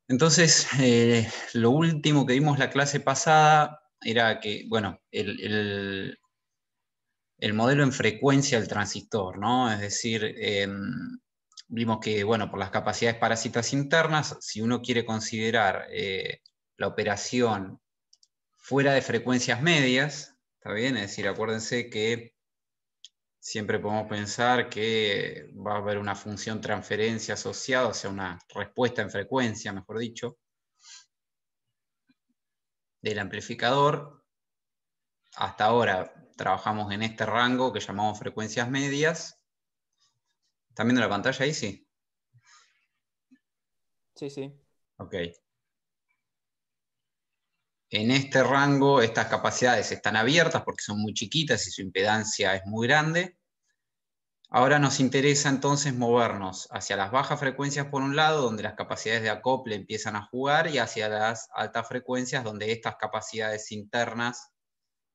Entonces, lo último que vimos la clase pasada era que, bueno, el modelo en frecuencia del transistor, ¿no? Es decir, vimos que, bueno, por las capacidades parásitas internas, si uno quiere considerar la operación fuera de frecuencias medias, ¿está bien? Es decir, acuérdense que siempre podemos pensar que va a haber una función transferencia asociada, o sea, una respuesta en frecuencia, mejor dicho, del amplificador. Hasta ahora trabajamos en este rango que llamamos frecuencias medias. ¿Están viendo la pantalla ahí? Sí. Sí, sí. Ok. En este rango estas capacidades están abiertas porque son muy chiquitas y su impedancia es muy grande. Ahora nos interesa entonces movernos hacia las bajas frecuencias por un lado, donde las capacidades de acople empiezan a jugar, y hacia las altas frecuencias, donde estas capacidades internas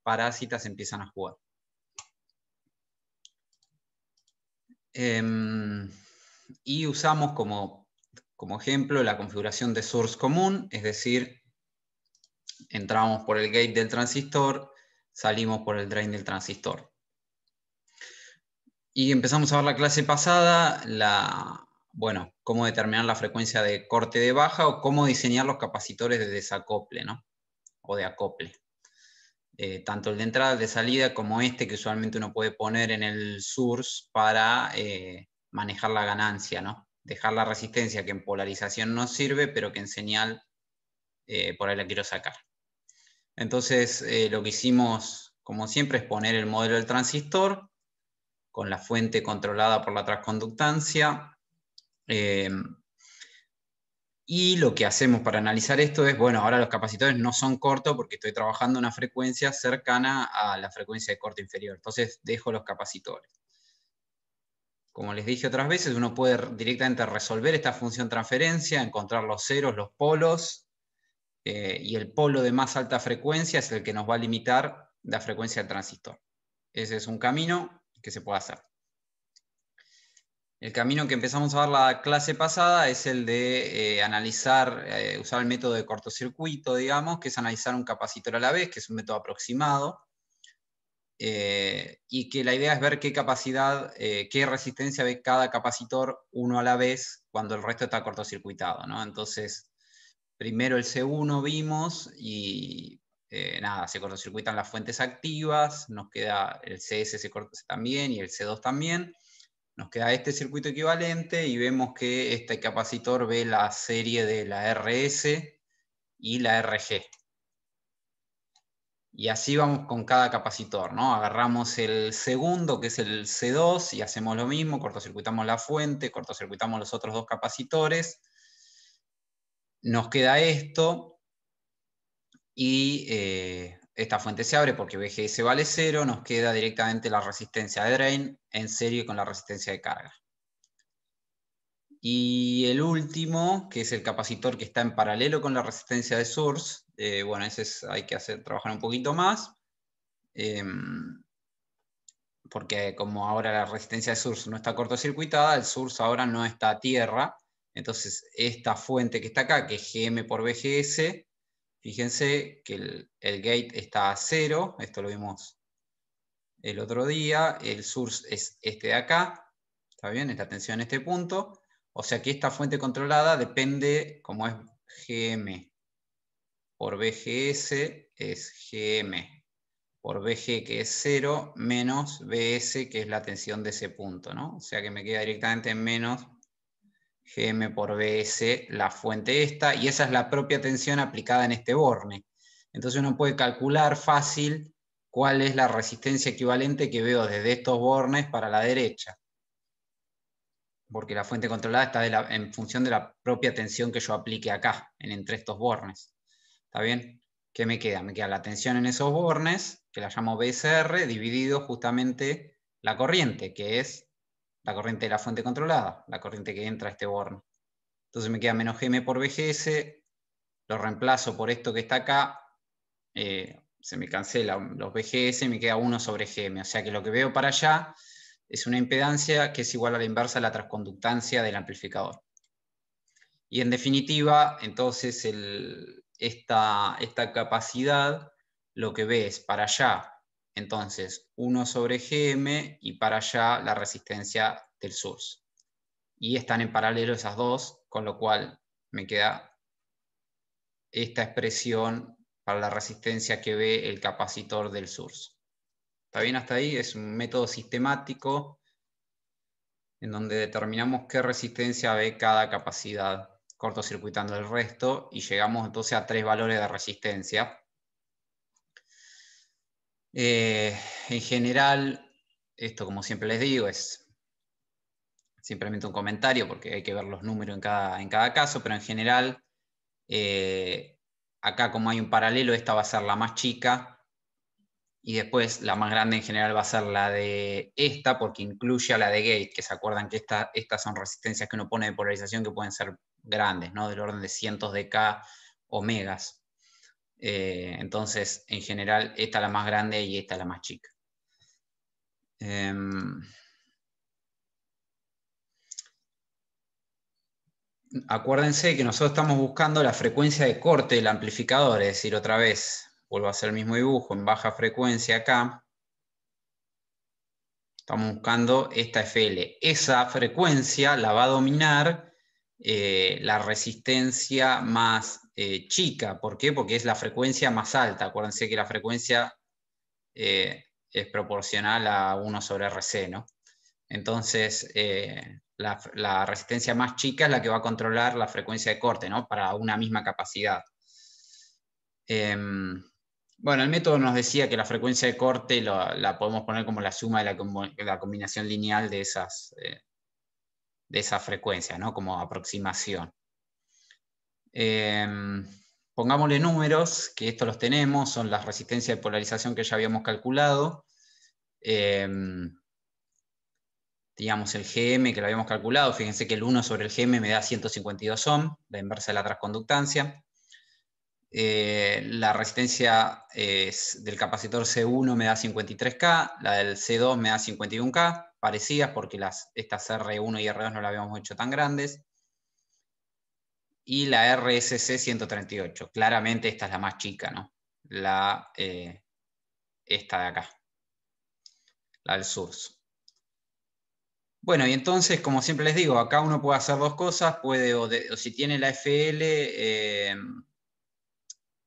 parásitas empiezan a jugar. Y usamos como ejemplo la configuración de source común, es decir, entramos por el gate del transistor, salimos por el drain del transistor. Y empezamos a ver la clase pasada, bueno, cómo determinar la frecuencia de corte de baja o cómo diseñar los capacitores de desacople, ¿no? O de acople. Tanto el de entrada, el de salida, como este que usualmente uno puede poner en el source para manejar la ganancia, ¿no? Dejar la resistencia que en polarización no sirve, pero que en señal por ahí la quiero sacar. Entonces, lo que hicimos, como siempre, es poner el modelo del transistor con la fuente controlada por la transconductancia. Y lo que hacemos para analizar esto es, bueno, ahora los capacitores no son cortos porque estoy trabajando en una frecuencia cercana a la frecuencia de corte inferior. Entonces dejo los capacitores. Como les dije otras veces, uno puede directamente resolver esta función transferencia, encontrar los ceros, los polos, y el polo de más alta frecuencia es el que nos va a limitar la frecuencia del transistor. Ese es un camino que se puede hacer. El camino que empezamos a ver la clase pasada es el de analizar, usar el método de cortocircuito, digamos, que es analizar un capacitor a la vez, que es un método aproximado, y que la idea es ver qué capacidad, qué resistencia ve cada capacitor uno a la vez cuando el resto está cortocircuitado, ¿no? Entonces, primero el C1 vimos y nada, se cortocircuitan las fuentes activas, nos queda el CS se corta también y el C2 también. Nos queda este circuito equivalente y vemos que este capacitor ve la serie de la RS y la RG. Y así vamos con cada capacitor, ¿no? Agarramos el segundo, que es el C2, y hacemos lo mismo, cortocircuitamos la fuente, cortocircuitamos los otros dos capacitores. Nos queda esto, y esta fuente se abre porque VGS vale 0, nos queda directamente la resistencia de drain en serie con la resistencia de carga. Y el último, que es el capacitor que está en paralelo con la resistencia de source, bueno, ese hay que trabajar un poquito más, porque como ahora la resistencia de source no está cortocircuitada, el source ahora no está a tierra, entonces esta fuente que está acá, que es GM por VGS, fíjense que el gate está a 0, esto lo vimos el otro día, el source es este de acá, ¿está bien? Esta tensión en este punto, o sea que esta fuente controlada depende, como es GM por VGS, es GM por VG, que es 0, menos BS, que es la tensión de ese punto, ¿no? O sea que me queda directamente en menos GM por BS la fuente esta, y esa es la propia tensión aplicada en este borne. Entonces uno puede calcular fácil cuál es la resistencia equivalente que veo desde estos bornes para la derecha, porque la fuente controlada está en función de la propia tensión que yo aplique acá, entre estos bornes. ¿Está bien? ¿Qué me queda? Me queda la tensión en esos bornes, que la llamo BSR, dividido justamente la corriente, que es la corriente de la fuente controlada, la corriente que entra a este borne. Entonces me queda menos GM por VGS, lo reemplazo por esto que está acá, se me cancela los VGS, me queda 1 sobre GM. O sea que lo que veo para allá es una impedancia que es igual a la inversa de la transconductancia del amplificador. Y en definitiva, entonces esta capacidad lo que ve es para allá, entonces 1 sobre Gm y para allá la resistencia del source. Y están en paralelo esas dos, con lo cual me queda esta expresión para la resistencia que ve el capacitor del source. ¿Está bien hasta ahí? Es un método sistemático en donde determinamos qué resistencia ve cada capacidad, cortocircuitando el resto, y llegamos entonces a 3 valores de resistencia. En general, esto como siempre les digo, es simplemente un comentario porque hay que ver los números en cada caso, pero en general, acá como hay un paralelo, esta va a ser la más chica, y después la más grande en general va a ser la de esta, porque incluye a la de gate, que se acuerdan que estas son resistencias que uno pone de polarización que pueden ser grandes, ¿no? Del orden de cientos de K o megas. Entonces, en general, esta es la más grande y esta es la más chica. Acuérdense que nosotros estamos buscando la frecuencia de corte del amplificador, es decir, otra vez, vuelvo a hacer el mismo dibujo en baja frecuencia acá. Estamos buscando esta FL. Esa frecuencia la va a dominar la resistencia más chica. ¿Por qué? Porque es la frecuencia más alta. Acuérdense que la frecuencia es proporcional a 1 sobre RC, ¿no? Entonces, la resistencia más chica es la que va a controlar la frecuencia de corte, ¿no? Para una misma capacidad. Bueno, el método nos decía que la frecuencia de corte la podemos poner como la suma de la combinación lineal de esas frecuencias, ¿no? Como aproximación. Pongámosle números, que estos los tenemos, son las resistencias de polarización que ya habíamos calculado. Digamos el GM que lo habíamos calculado, fíjense que el 1 sobre el GM me da 152 ohm, la inversa de la transconductancia. La resistencia del capacitor C1 me da 53K, la del C2 me da 51K, parecidas porque estas R1 y R2 no las habíamos hecho tan grandes. Y la RSC 138, claramente esta es la más chica, ¿no? Esta de acá, la del source. Bueno, y entonces, como siempre les digo, acá uno puede hacer dos cosas, o si tiene la FL,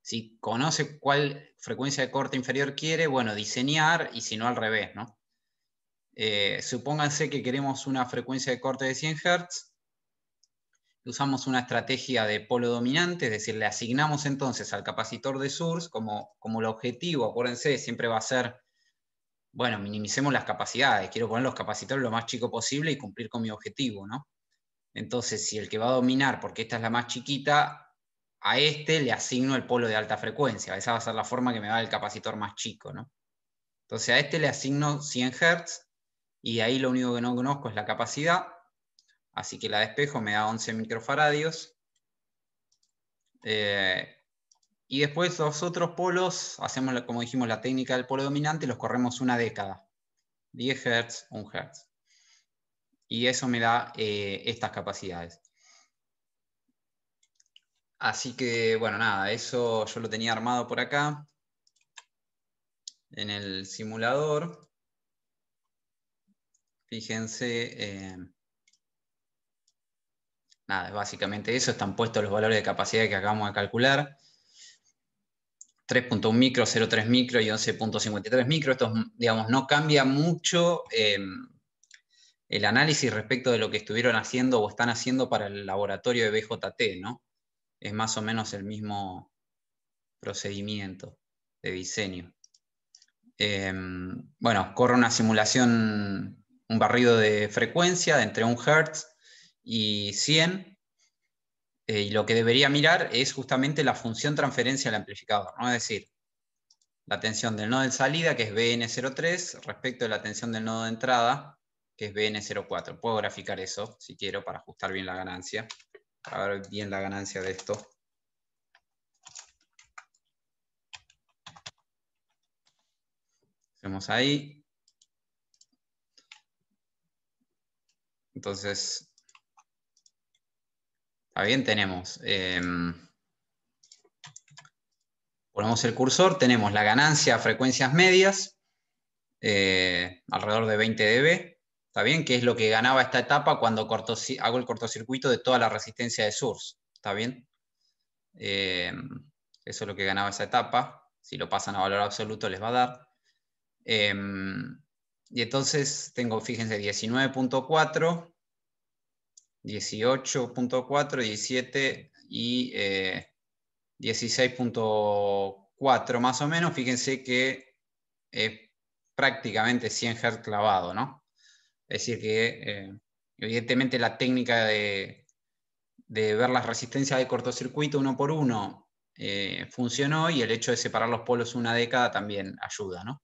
si conoce cuál frecuencia de corte inferior quiere, bueno, diseñar, y si no, al revés, ¿no? Supónganse que queremos una frecuencia de corte de 100 Hz, usamos una estrategia de polo dominante, es decir, le asignamos entonces al capacitor de source como el objetivo, acuérdense, siempre va a ser, bueno, minimicemos las capacidades, quiero poner los capacitores lo más chico posible y cumplir con mi objetivo, ¿no? Entonces, si el que va a dominar, porque esta es la más chiquita, a este le asigno el polo de alta frecuencia. Esa va a ser la forma que me da el capacitor más chico, ¿no? Entonces a este le asigno 100 Hz y ahí lo único que no conozco es la capacidad. Así que la despejo, me da 11 microfaradios. Y después los otros polos, hacemos como dijimos la técnica del polo dominante, los corremos una década. 10 Hz, 1 Hz. Y eso me da estas capacidades. Así que, bueno, nada, eso yo lo tenía armado por acá, en el simulador. Fíjense, nada, básicamente eso, están puestos los valores de capacidad que acabamos de calcular. 3.1 micro, 0.3 micro y 11.53 micro. Esto, digamos, no cambia mucho el análisis respecto de lo que estuvieron haciendo o están haciendo para el laboratorio de BJT, ¿no? Es más o menos el mismo procedimiento de diseño. Bueno, corre una simulación, un barrido de frecuencia de entre 1 Hz y 100. Y lo que debería mirar es justamente la función transferencia del amplificador, ¿no? Es decir, la tensión del nodo de salida, que es BN03, respecto de la tensión del nodo de entrada, que es BN04. Puedo graficar eso, si quiero, para ajustar bien la ganancia, para ver bien la ganancia de esto. Hacemos ahí. Entonces, ¿Está bien? Tenemos, ponemos el cursor, tenemos la ganancia a frecuencias medias, alrededor de 20 dB, ¿está bien? Que es lo que ganaba esta etapa cuando hago el cortocircuito de toda la resistencia de source, ¿está bien? Eso es lo que ganaba esa etapa. Si lo pasan a valor absoluto les va a dar. Y entonces tengo, fíjense, 19.4, 18.4, 17 y 16.4 más o menos. Fíjense que es prácticamente 100 Hz clavado, ¿no? Es decir que evidentemente la técnica de ver las resistencias de cortocircuito uno por uno funcionó, y el hecho de separar los polos una década también ayuda, ¿no?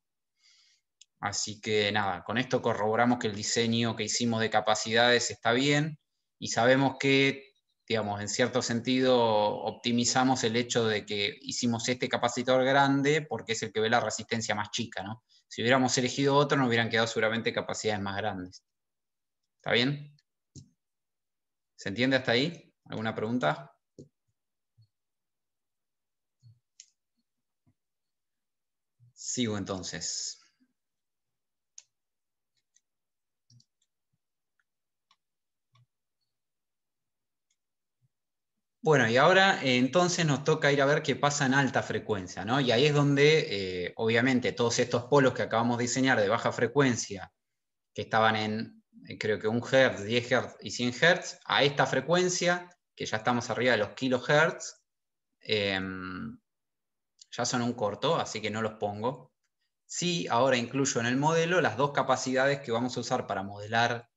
Así que nada, con esto corroboramos que el diseño que hicimos de capacidades está bien, y sabemos que, digamos, en cierto sentido optimizamos el hecho de que hicimos este capacitor grande porque es el que ve la resistencia más chica, ¿no? Si hubiéramos elegido otro, nos hubieran quedado seguramente capacidades más grandes. ¿Está bien? ¿Se entiende hasta ahí? ¿Alguna pregunta? Sigo entonces. Bueno, y ahora entonces nos toca ir a ver qué pasa en alta frecuencia, ¿no? Y ahí es donde, obviamente, todos estos polos que acabamos de diseñar de baja frecuencia, que estaban en, creo que 1 Hz, 10 Hz y 100 Hz, a esta frecuencia, que ya estamos arriba de los kilohertz, ya son un corto, así que no los pongo. Sí, ahora incluyo en el modelo las dos capacidades que vamos a usar para modelar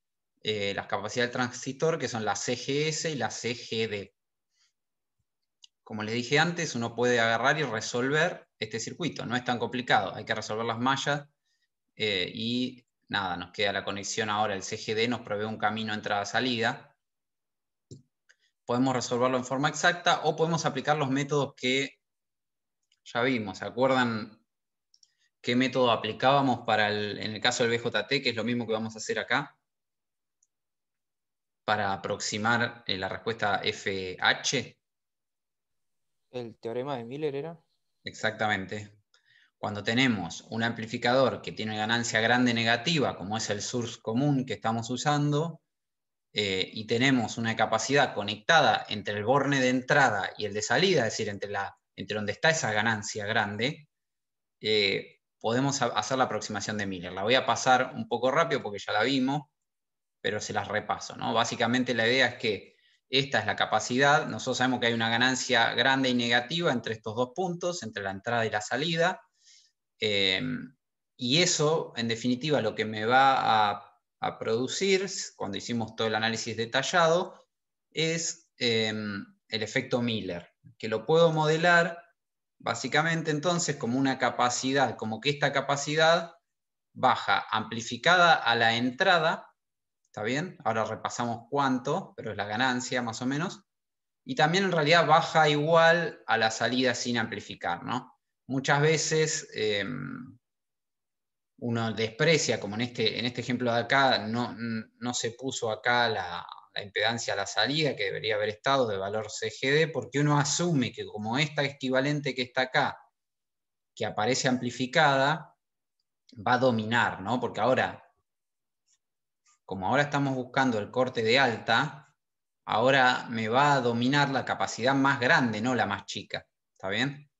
las capacidades del transistor, que son la CGS y la CGD. Como les dije antes, uno puede agarrar y resolver este circuito. No es tan complicado, hay que resolver las mallas y nada, nos queda la conexión ahora. El CGD nos provee un camino entrada-salida. Podemos resolverlo en forma exacta o podemos aplicar los métodos que ya vimos. ¿Se acuerdan qué método aplicábamos en el caso del BJT, que es lo mismo que vamos a hacer acá? Para aproximar la respuesta FH. ¿El teorema de Miller era? Exactamente. Cuando tenemos un amplificador que tiene ganancia grande negativa, como es el source común que estamos usando, y tenemos una capacidad conectada entre el borne de entrada y el de salida, es decir, entre donde está esa ganancia grande, podemos hacer la aproximación de Miller. La voy a pasar un poco rápido porque ya la vimos, pero se las repaso, ¿no? Básicamente la idea es que esta es la capacidad. Nosotros sabemos que hay una ganancia grande y negativa entre estos dos puntos, entre la entrada y la salida. Y eso, en definitiva, lo que me va a producir, cuando hicimos todo el análisis detallado, es el efecto Miller, que lo puedo modelar básicamente entonces como una capacidad, como que esta capacidad baja amplificada a la entrada, ¿está bien? Ahora repasamos cuánto, pero es la ganancia más o menos, y también en realidad baja igual a la salida sin amplificar, ¿no? Muchas veces uno desprecia, como en este ejemplo de acá, no se puso acá la impedancia a la salida, que debería haber estado de valor CGD, porque uno asume que como esta equivalente que está acá, que aparece amplificada, va a dominar, ¿no? Porque ahora, como ahora estamos buscando el corte de alta, ahora me va a dominar la capacidad más grande, no la más chica. ¿Está bien?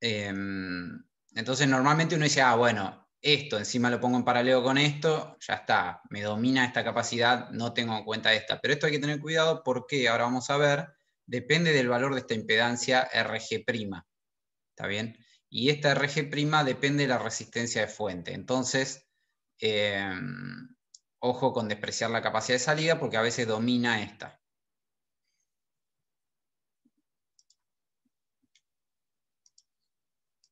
Entonces normalmente uno dice, bueno, esto encima lo pongo en paralelo con esto, ya está, me domina esta capacidad, no tengo en cuenta esta. Pero esto hay que tener cuidado porque, ahora vamos a ver, depende del valor de esta impedancia RG'. ¿Está bien? Y esta RG' depende de la resistencia de fuente. Entonces, ojo con despreciar la capacidad de salida porque a veces domina esta.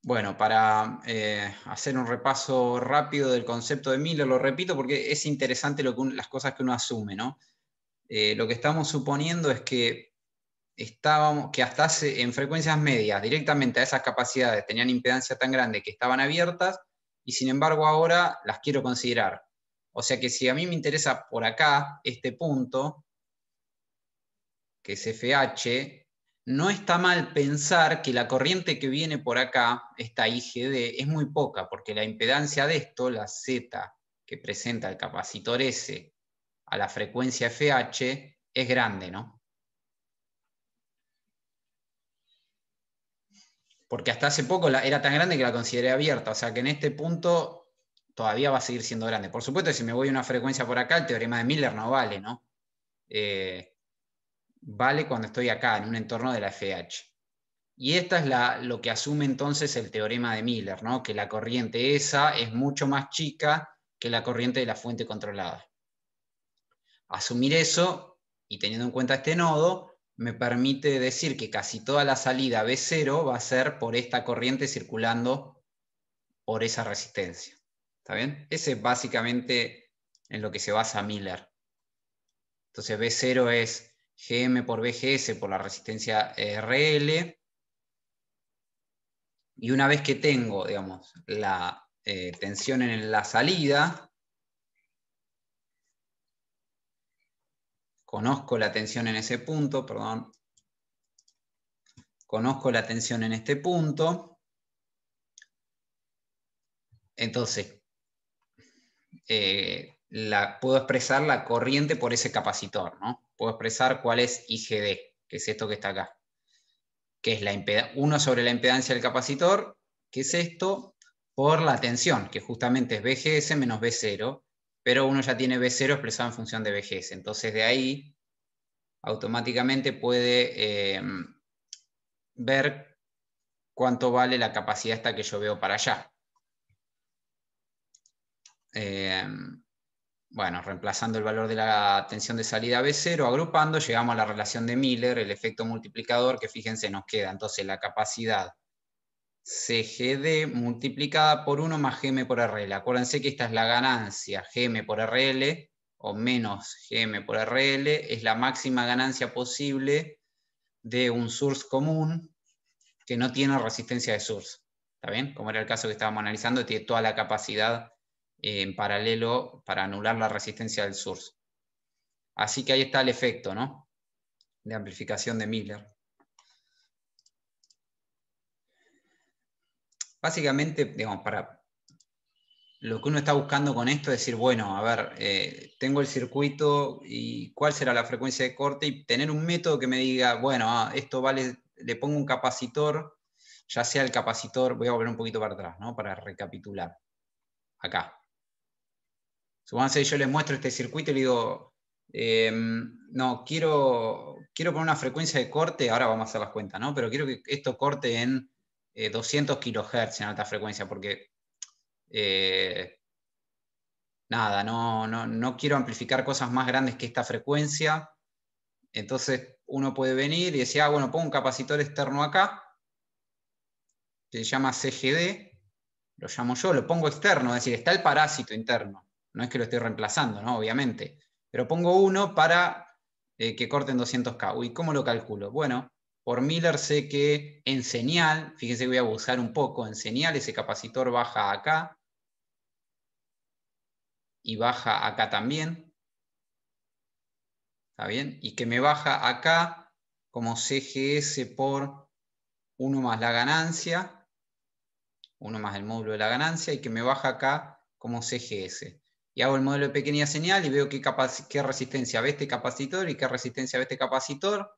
Bueno, para hacer un repaso rápido del concepto de Miller, lo repito porque es interesante las cosas que uno asume, ¿no? Lo que estamos suponiendo es que que hasta en frecuencias medias, directamente a esas capacidades, tenían impedancia tan grande que estaban abiertas, y sin embargo ahora las quiero considerar. O sea que si a mí me interesa por acá este punto, que es FH, no está mal pensar que la corriente que viene por acá, esta IGD, es muy poca, porque la impedancia de esto, la Z que presenta el capacitor S a la frecuencia FH, es grande, ¿no? Porque hasta hace poco era tan grande que la consideré abierta, o sea que en este punto todavía va a seguir siendo grande. Por supuesto, si me voy a una frecuencia por acá, el teorema de Miller no vale, ¿no? Vale cuando estoy acá, en un entorno de la FH. Y esta es lo que asume entonces el teorema de Miller, ¿no? Que la corriente esa es mucho más chica que la corriente de la fuente controlada. Asumir eso, y teniendo en cuenta este nodo, me permite decir que casi toda la salida B0 va a ser por esta corriente circulando por esa resistencia. ¿Está bien? Ese es básicamente en lo que se basa Miller. Entonces B0 es Gm por Vgs por la resistencia RL. Y una vez que tengo, digamos, la tensión en la salida, conozco la tensión en ese punto, perdón, conozco la tensión en este punto, entonces puedo expresar la corriente por ese capacitor, ¿no? Puedo expresar cuál es IGD, que es esto que está acá, que es 1 sobre la impedancia del capacitor, que es esto, por la tensión, que justamente es Vgs menos V0, pero uno ya tiene V0 expresado en función de Vgs, entonces de ahí automáticamente puede ver cuánto vale la capacidad esta que yo veo para allá. Bueno, reemplazando el valor de la tensión de salida B0, agrupando, llegamos a la relación de Miller, el efecto multiplicador, que fíjense nos queda entonces la capacidad CGD multiplicada por 1 más Gm por RL. Acuérdense que esta es la ganancia Gm por RL, o menos Gm por RL, es la máxima ganancia posible de un source común que no tiene resistencia de source. ¿Está bien? Como era el caso que estábamos analizando, tiene toda la capacidad en paralelo para anular la resistencia del source. Así que ahí está el efecto, ¿no? De amplificación de Miller. Básicamente, digamos, para lo que uno está buscando con esto es decir, bueno, a ver, tengo el circuito y cuál será la frecuencia de corte y tener un método que me diga, bueno, esto vale, le pongo un capacitor, ya sea el capacitor, voy a volver un poquito para atrás, ¿no? Para recapitular. Acá. Supónganse que yo les muestro este circuito y le digo, no, quiero poner una frecuencia de corte, ahora vamos a hacer las cuentas, ¿no? Pero quiero que esto corte en 200 kHz en alta frecuencia, porque nada, no quiero amplificar cosas más grandes que esta frecuencia. Entonces uno puede venir y decir, bueno, pongo un capacitor externo acá, que se llama CGD, lo llamo yo, lo pongo externo, es decir, está el parásito interno. No es que lo estoy reemplazando, ¿no? Obviamente. Pero pongo uno para que corten 200K. Uy, ¿cómo lo calculo? Bueno, por Miller sé que en señal, fíjense que voy a abusar un poco, en señal ese capacitor baja acá y baja acá también. ¿Está bien? Y que me baja acá como CGS por 1 más la ganancia, 1 más el módulo de la ganancia, y que me baja acá como CGS. Y hago el modelo de pequeña señal y veo qué resistencia ve este capacitor y qué resistencia ve este capacitor,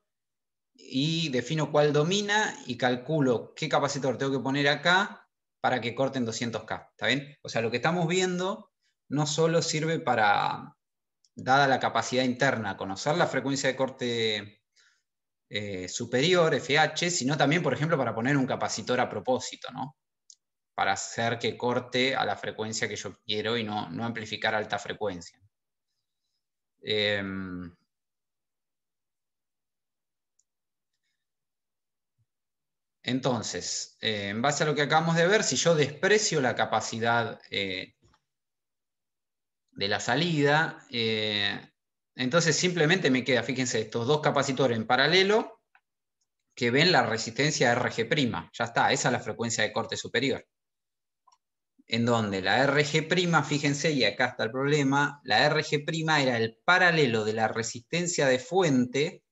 y defino cuál domina y calculo qué capacitor tengo que poner acá para que corten 200K. ¿Está bien? O sea, lo que estamos viendo no solo sirve para, dada la capacidad interna, conocer la frecuencia de corte superior, FH, sino también, por ejemplo, para poner un capacitor a propósito, ¿no? Para hacer que corte a la frecuencia que yo quiero y no amplificar a alta frecuencia. Entonces, en base a lo que acabamos de ver, si yo desprecio la capacidad de la salida, entonces simplemente me queda, fíjense, estos dos capacitores en paralelo que ven la resistencia RG'. Ya está, esa es la frecuencia de corte superior. En donde la RG', fíjense, y acá está el problema, la RG' era el paralelo de la resistencia de fuente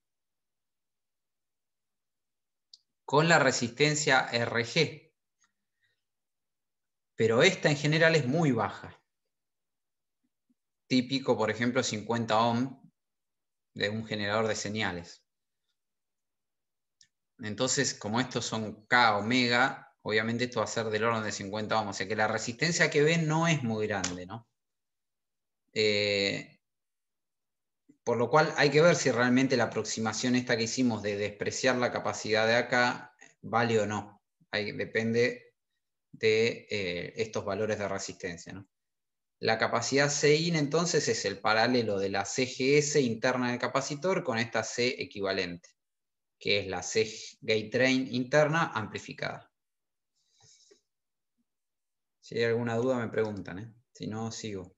con la resistencia RG. Pero esta en general es muy baja. Típico, por ejemplo, 50 ohm de un generador de señales. Entonces, como estos son K omega, obviamente esto va a ser del orden de 50 ohm. O sea que la resistencia que ven no es muy grande, ¿no? Por lo cual hay que ver si realmente la aproximación esta que hicimos de despreciar la capacidad de acá vale o no. Depende de estos valores de resistencia, ¿no? La capacidad Cin entonces es el paralelo de la CGS interna del capacitor con esta C equivalente, que es la C gate drain interna amplificada. Si hay alguna duda me preguntan, ¿eh? Si no, sigo.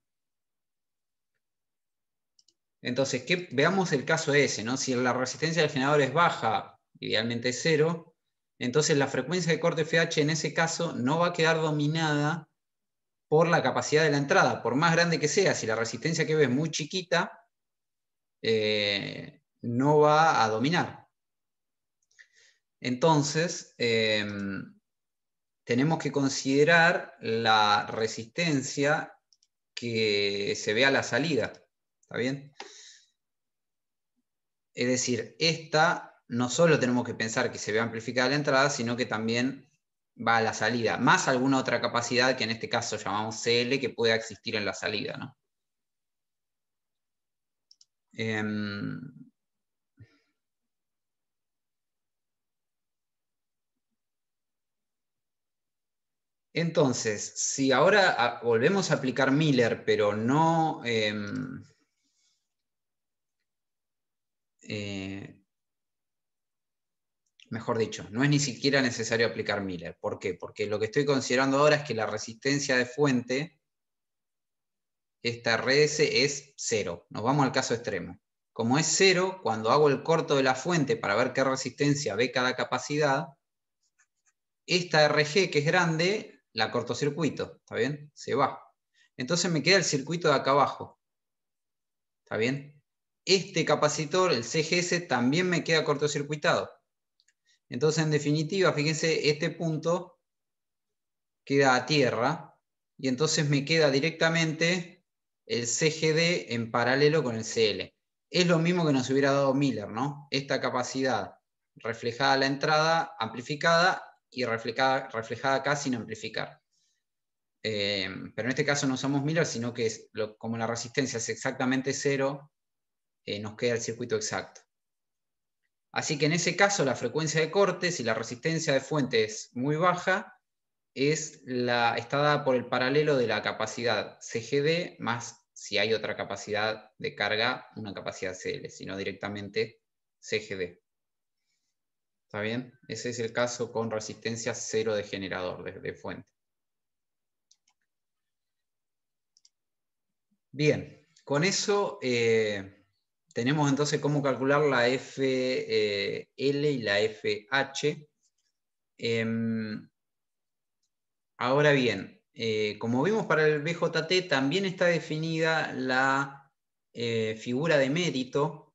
Entonces, veamos el caso ese, ¿no? Si la resistencia del generador es baja, idealmente cero, entonces la frecuencia de corte FH en ese caso no va a quedar dominada por la capacidad de la entrada, por más grande que sea. Si la resistencia que ves es muy chiquita, no va a dominar. Entonces, tenemos que considerar la resistencia que se ve a la salida. ¿Está bien? Es decir, esta no solo tenemos que pensar que se ve amplificada la entrada, sino que también va a la salida, más alguna otra capacidad que en este caso llamamos CL que pueda existir en la salida, ¿no? Entonces, si ahora volvemos a aplicar Miller, pero no... mejor dicho, no es ni siquiera necesario aplicar Miller. ¿Por qué? Porque lo que estoy considerando ahora es que la resistencia de fuente, esta RS, es 0. Nos vamos al caso extremo. Como es 0, cuando hago el corto de la fuente para ver qué resistencia ve cada capacidad, esta RG, que es grande, la cortocircuito. ¿Está bien? Se va. Entonces me queda el circuito de acá abajo. ¿Está bien? Este capacitor, el CGS, también me queda cortocircuitado. Entonces, en definitiva, fíjense, este punto queda a tierra y entonces me queda directamente el CGD en paralelo con el CL. Es lo mismo que nos hubiera dado Miller, ¿no? Esta capacidad reflejada a la entrada, amplificada, y reflejada acá sin amplificar. Pero en este caso no usamos Miller, sino que como la resistencia es exactamente 0, nos queda el circuito exacto. Así que en ese caso la frecuencia de corte, si la resistencia de fuente es muy baja, está dada por el paralelo de la capacidad CGD más, si hay otra capacidad de carga, una capacidad CL, sino directamente CGD. ¿Está bien? Ese es el caso con resistencia cero de generador, de fuente. Bien, con eso tenemos entonces cómo calcular la FL y la FH. Ahora bien, como vimos para el BJT, también está definida la figura de mérito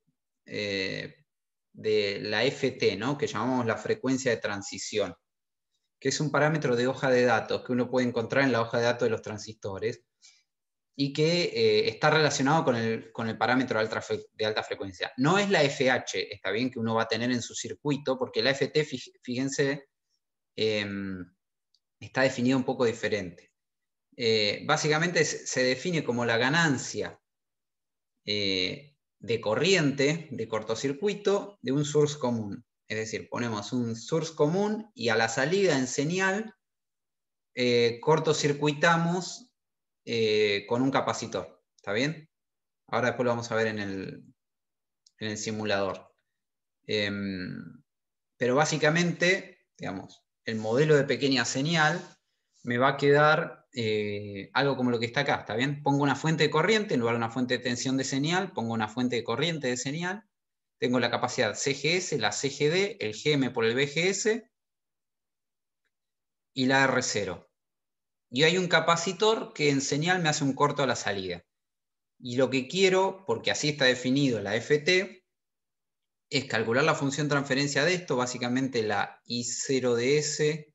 de la FT, ¿no? Que llamamos la frecuencia de transición, que es un parámetro de hoja de datos que uno puede encontrar en la hoja de datos de los transistores y que está relacionado con el parámetro de alta frecuencia. No es la FH, está bien, que uno va a tener en su circuito, porque la FT, fíjense, está definida un poco diferente. Básicamente se define como la ganancia de corriente, de cortocircuito, de un source común. Es decir, ponemos un source común y a la salida en señal cortocircuitamos con un capacitor. ¿Está bien? Ahora después lo vamos a ver en el simulador. Pero básicamente, digamos, el modelo de pequeña señal me va a quedar algo como lo que está acá, ¿está bien? Pongo una fuente de corriente en lugar de una fuente de tensión de señal, pongo una fuente de corriente de señal, tengo la capacidad CGS, la CGD, el GM por el BGS y la R0. Y hay un capacitor que en señal me hace un corto a la salida. Y lo que quiero, porque así está definido la FT, es calcular la función transferencia de esto, básicamente la I0 de S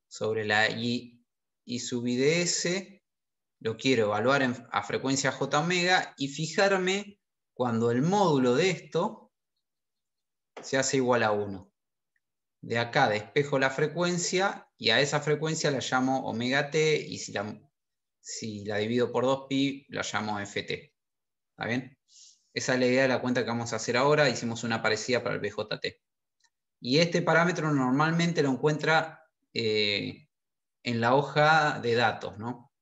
sobre la I sub I de S. Lo quiero evaluar a frecuencia J omega y fijarme cuando el módulo de esto se hace igual a 1. De acá despejo la frecuencia y a esa frecuencia la llamo omega t y si la divido por 2pi la llamo ft. ¿Está bien? Esa es la idea de la cuenta que vamos a hacer ahora. Hicimos una parecida para el BJT. Y este parámetro normalmente lo encuentra en la hoja de datos, ¿no?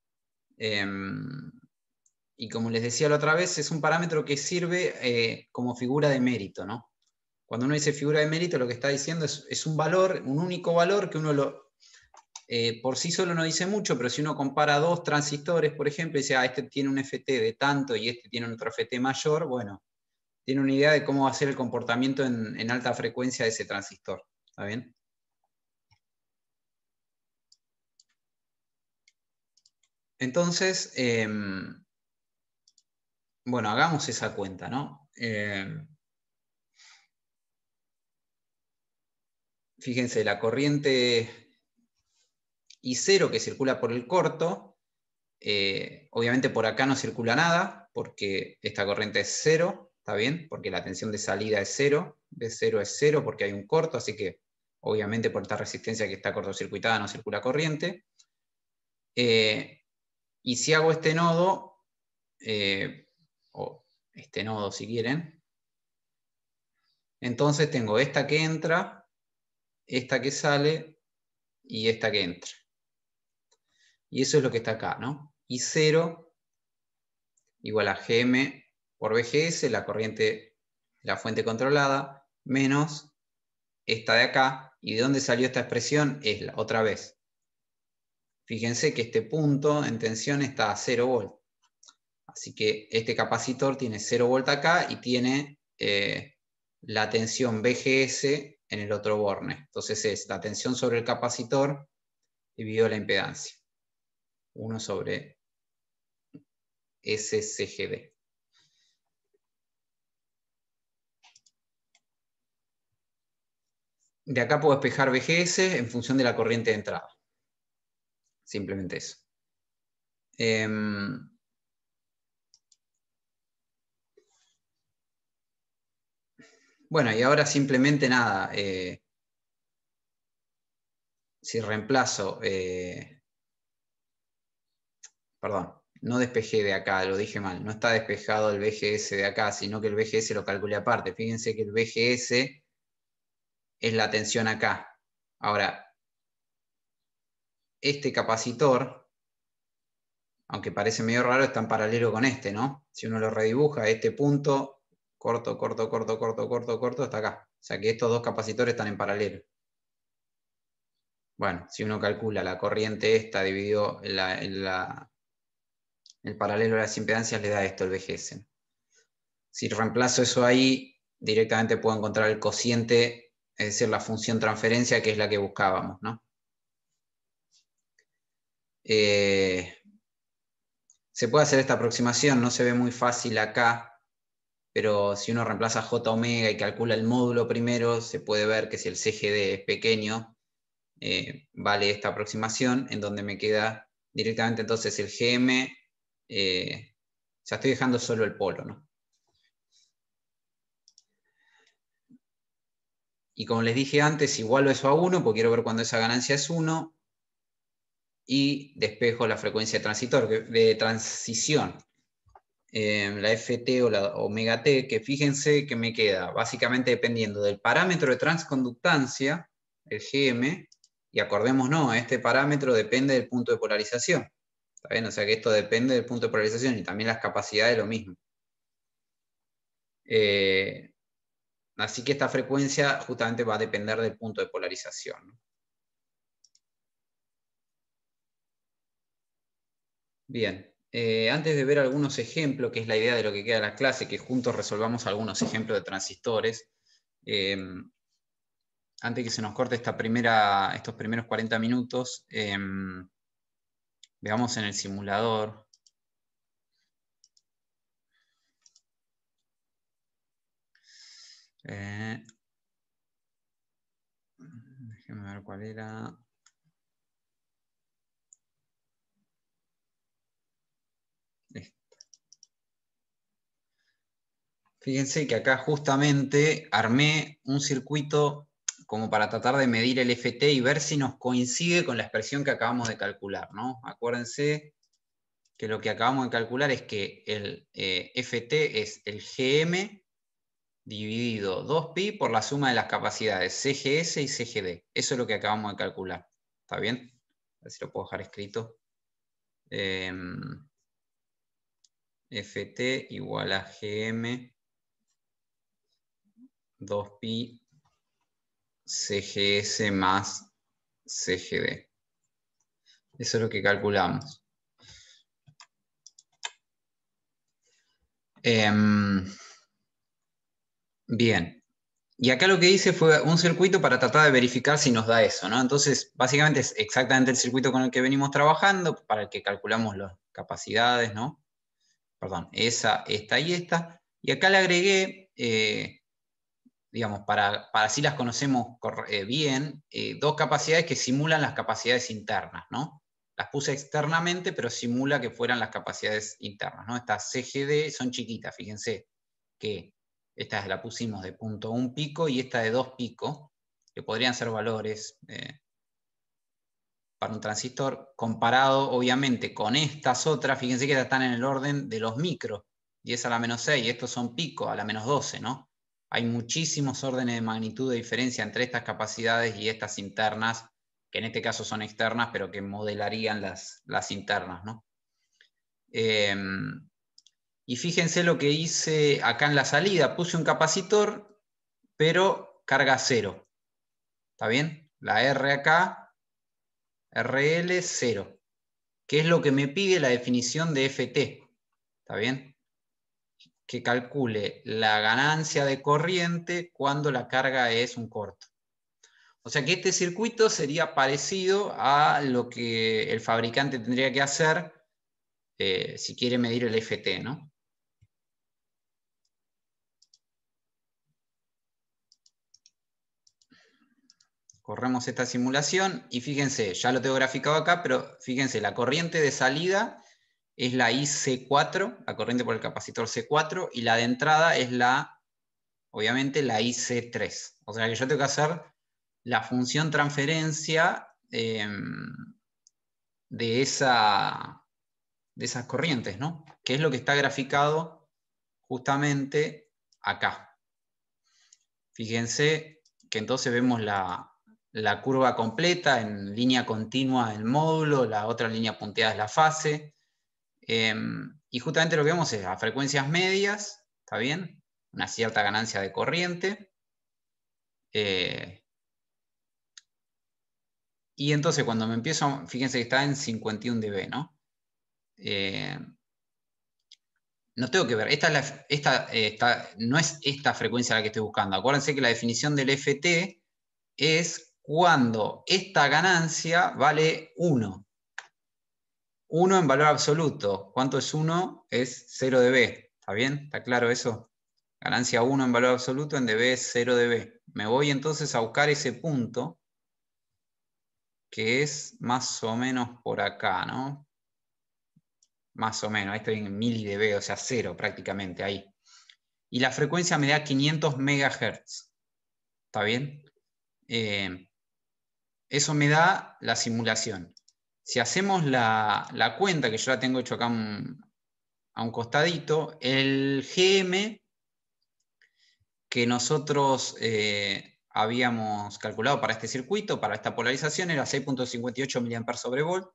Y como les decía la otra vez, es un parámetro que sirve como figura de mérito, ¿no? Cuando uno dice figura de mérito, lo que está diciendo es un valor, un único valor que uno por sí solo no dice mucho, pero si uno compara dos transistores, por ejemplo, y dice, este tiene un FT de tanto y este tiene otro FT mayor, bueno, tiene una idea de cómo va a ser el comportamiento en alta frecuencia de ese transistor. ¿Está bien? Entonces, bueno, hagamos esa cuenta, ¿no? Fíjense, la corriente I0 que circula por el corto, obviamente por acá no circula nada, porque esta corriente es 0, ¿está bien? Porque la tensión de salida es 0, B0 es 0 porque hay un corto, así que obviamente por esta resistencia que está cortocircuitada no circula corriente. Y si hago este nodo, o este nodo si quieren, entonces tengo esta que entra, esta que sale y esta que entra. Y eso es lo que está acá, ¿no? I0 igual a Gm por Vgs, la corriente de la fuente controlada, menos esta de acá. ¿Y de dónde salió esta expresión? Es otra vez. Fíjense que este punto en tensión está a 0 volt. Así que este capacitor tiene 0 volt acá y tiene la tensión Vgs en el otro borne. Entonces es la tensión sobre el capacitor dividido la impedancia. 1 sobre SCGD. De acá puedo despejar Vgs en función de la corriente de entrada. Simplemente eso. Bueno, y ahora simplemente nada. Si reemplazo... perdón, no despejé de acá, lo dije mal. No está despejado el VGS de acá, sino que el VGS lo calculé aparte. Fíjense que el VGS es la tensión acá. Ahora, este capacitor, aunque parece medio raro, está en paralelo con este, ¿no? Si uno lo redibuja, este punto, corto, corto, corto, corto, corto, corto, está acá. O sea que estos dos capacitores están en paralelo. Bueno, si uno calcula la corriente esta dividido el paralelo de las impedancias, le da esto, el VGS. Si reemplazo eso ahí, directamente puedo encontrar el cociente, es decir, la función transferencia, que es la que buscábamos, ¿no? Se puede hacer esta aproximación, no se ve muy fácil acá, pero si uno reemplaza J omega y calcula el módulo primero, se puede ver que si el CGD es pequeño, vale esta aproximación, en donde me queda directamente entonces el GM, ya estoy dejando solo el polo, ¿no? Y como les dije antes, igualo eso a 1, porque quiero ver cuando esa ganancia es 1, y despejo la frecuencia de transición, la FT o la omega t, que fíjense que me queda básicamente dependiendo del parámetro de transconductancia, el GM, y acordémonos, este parámetro depende del punto de polarización. ¿Está bien? O sea que esto depende del punto de polarización y también las capacidades lo mismo. Así que esta frecuencia justamente va a depender del punto de polarización, ¿no? Bien, antes de ver algunos ejemplos, que es la idea de lo que queda de la clase, que juntos resolvamos algunos ejemplos de transistores, antes que se nos corte estos primeros 40 minutos, veamos en el simulador. Déjenme ver cuál era. Fíjense que acá justamente armé un circuito como para tratar de medir el FT y ver si nos coincide con la expresión que acabamos de calcular, ¿no? Acuérdense que lo que acabamos de calcular es que el FT es el GM dividido 2pi por la suma de las capacidades CGS y CGD. Eso es lo que acabamos de calcular. ¿Está bien? A ver si lo puedo dejar escrito. FT igual a GM 2pi CGS más CGD. Eso es lo que calculamos. Bien. Y acá lo que hice fue un circuito para tratar de verificar si nos da eso, ¿no? Entonces, básicamente es exactamente el circuito con el que venimos trabajando, para el que calculamos las capacidades, ¿no? Perdón, esa, esta y esta. Y acá le agregué, digamos, para así las conocemos bien, dos capacidades que simulan las capacidades internas, ¿no? Las puse externamente, pero simula que fueran las capacidades internas, ¿no? Estas CGD son chiquitas, fíjense que esta la pusimos de 0.1 pico y esta de 2 picos, que podrían ser valores para un transistor, comparado obviamente con estas otras, fíjense que están en el orden de los micros, 10 a la menos 6, y estos son picos a la menos 12, ¿no? Hay muchísimos órdenes de magnitud de diferencia entre estas capacidades y estas internas, que en este caso son externas, pero que modelarían las internas, ¿no? Y fíjense lo que hice acá en la salida. Puse un capacitor, pero carga cero. ¿Está bien? La R acá, RL 0. Que es lo que me pide la definición de FT. ¿Está bien? Que calcule la ganancia de corriente cuando la carga es un corto. O sea que este circuito sería parecido a lo que el fabricante tendría que hacer si quiere medir el FT, ¿no? Corremos esta simulación y fíjense, ya lo tengo graficado acá, pero fíjense, la corriente de salida es la IC4, la corriente por el capacitor C4, y la de entrada es obviamente, la IC3. O sea que yo tengo que hacer la función transferencia de esas corrientes, ¿no? Que es lo que está graficado justamente acá. Fíjense que entonces vemos la curva completa en línea continua el módulo, la otra línea punteada es la fase. Y justamente lo que vemos es a frecuencias medias, ¿está bien? Una cierta ganancia de corriente. Y entonces cuando me empiezo, fíjense que está en 51 dB, ¿no? No tengo que ver, no es esta frecuencia la que estoy buscando. Acuérdense que la definición del FT es cuando esta ganancia vale 1. 1 en valor absoluto. ¿Cuánto es 1? Es 0 dB. ¿Está bien? ¿Está claro eso? Ganancia 1 en valor absoluto, en dB es 0 dB. Me voy entonces a buscar ese punto, que es más o menos por acá, ¿no? Más o menos, ahí estoy en milidB, o sea, 0 prácticamente, ahí. Y la frecuencia me da 500 MHz. ¿Está bien? Eso me da la simulación. Si hacemos la cuenta, que yo la tengo hecho acá a un costadito, el GM que nosotros habíamos calculado para este circuito, para esta polarización, era 6.58 mA/V.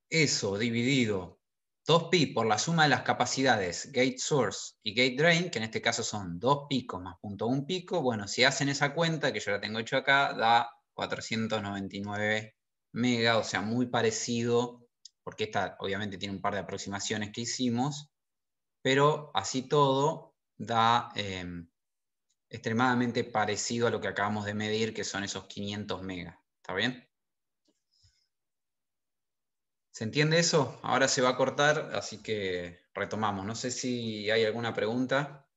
Eso dividido 2pi por la suma de las capacidades gate source y gate drain, que en este caso son 2 picos más 0.1 pico, bueno, si hacen esa cuenta, que yo la tengo hecho acá, da 499 mega, o sea, muy parecido, porque esta obviamente tiene un par de aproximaciones que hicimos, pero así todo da extremadamente parecido a lo que acabamos de medir, que son esos 500 megas. ¿Está bien? ¿Se entiende eso? Ahora se va a cortar, así que retomamos. No sé si hay alguna pregunta.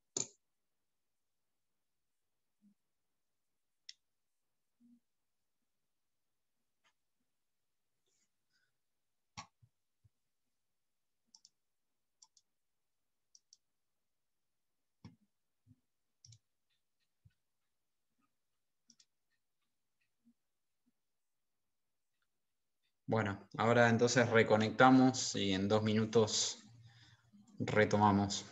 Bueno, ahora entonces reconectamos y en 2 minutos retomamos.